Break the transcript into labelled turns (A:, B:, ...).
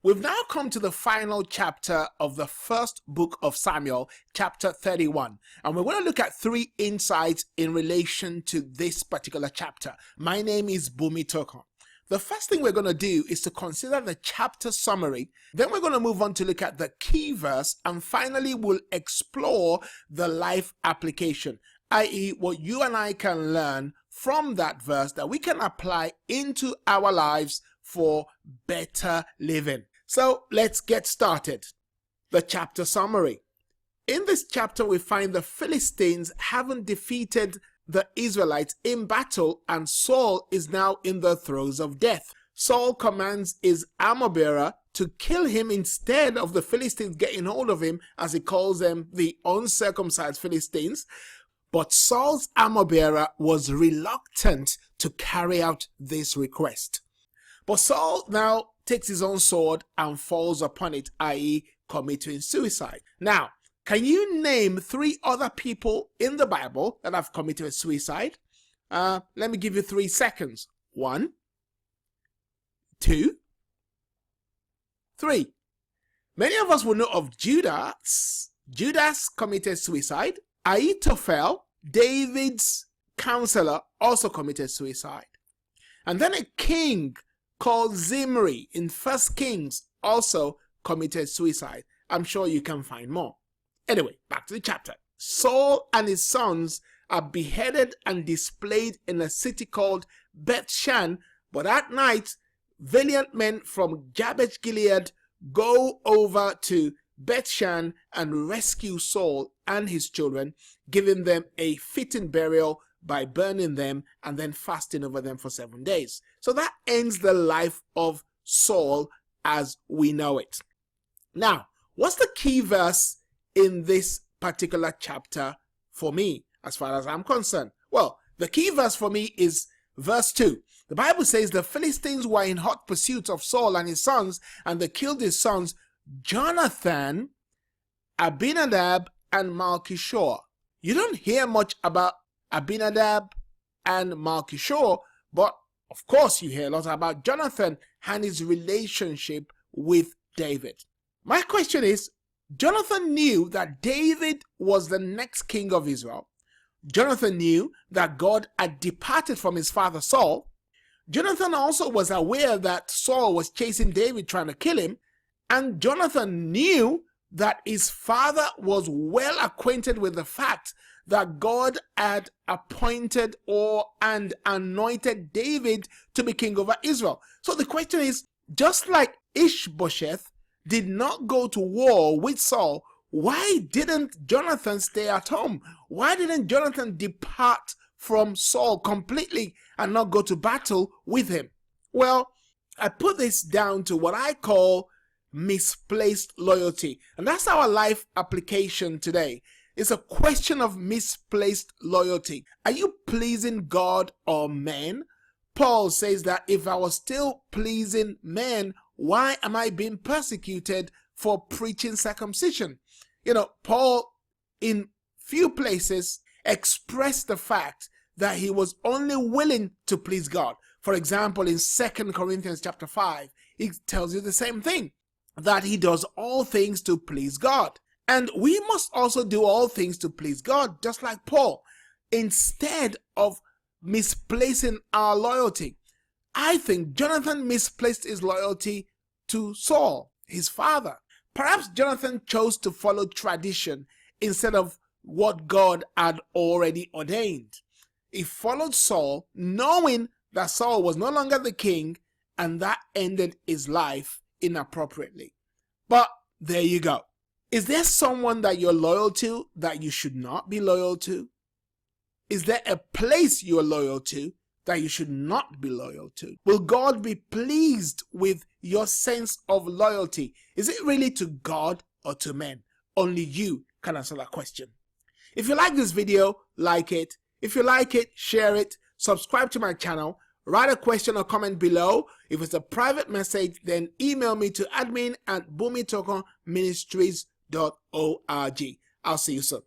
A: We've now come to the final chapter of the first book of Samuel, chapter 31. And we're going to look at 3 insights in relation to this particular chapter. My name is Boomy Tokan. The first thing we're going to do is to consider the chapter summary. Then we're going to move on to look at the key verse. And finally, we'll explore the life application, i.e. what you and I can learn from that verse that we can apply into our lives for better living. So let's get started. The chapter summary. In this chapter, we find the Philistines haven't defeated the Israelites in battle, and Saul is now in the throes of death. Saul commands his armor-bearer to kill him instead of the Philistines getting hold of him, as he calls them, the uncircumcised Philistines. But Saul's armor-bearer was reluctant to carry out this request. But Saul now takes his own sword and falls upon it, i.e. committing suicide. Now, can you name 3 other people in the Bible that have committed suicide? Let me give you 3 seconds. 1, 2, 3. Many of us will know of Judas. Judas committed suicide. Ahithophel, David's counselor, also committed suicide. And then a king called Zimri in 1 Kings also committed suicide. I'm sure you can find more. Anyway, back to the chapter. Saul and his sons are beheaded and displayed in a city called Beth-shan, but at night, valiant men from Jabesh Gilead go over to Beth-shan and rescue Saul and his children, giving them a fitting burial by burning them and then fasting over them for 7 days. So that ends the life of Saul as we know it. Now, what's the key verse in this particular chapter for me, as far as I'm concerned? Well, the key verse for me is verse 2. The Bible says the Philistines were in hot pursuit of Saul and his sons, and they killed his sons Jonathan, Abinadab, and Malchishua. You don't hear much about Abinadab and Malchishua, but of course you hear a lot about Jonathan and his relationship with David. My question is, Jonathan knew that David was the next king of Israel. Jonathan knew that God had departed from his father Saul. Jonathan also was aware that Saul was chasing David, trying to kill him. And Jonathan knew that his father was well acquainted with the fact that God had appointed and anointed David to be king over Israel. So the question is, just like Ishbosheth did not go to war with Saul, why didn't Jonathan stay at home? Why didn't Jonathan depart from Saul completely and not go to battle with him? Well, I put this down to what I call misplaced loyalty. And that's our life application today. It's a question of misplaced loyalty. Are you pleasing God or man? Paul says that if I was still pleasing men, why am I being persecuted for preaching circumcision? You know, Paul in few places expressed the fact that he was only willing to please God. For example, in 2 Corinthians chapter 5, he tells you the same thing, that he does all things to please God. And we must also do all things to please God, just like Paul, instead of misplacing our loyalty. I think Jonathan misplaced his loyalty to Saul, his father. Perhaps Jonathan chose to follow tradition instead of what God had already ordained. He followed Saul, knowing that Saul was no longer the king, and that ended his life inappropriately. But there you go. Is there someone that you're loyal to that you should not be loyal to? Is there a place you're loyal to that you should not be loyal to? Will God be pleased with your sense of loyalty? Is it really to God or to men? Only you can answer that question. If you like this video, like it. If you like it, share it. Subscribe to my channel. Write a question or comment below. If it's a private message, then email me to admin@boomytokanministries.org. I'll see you soon.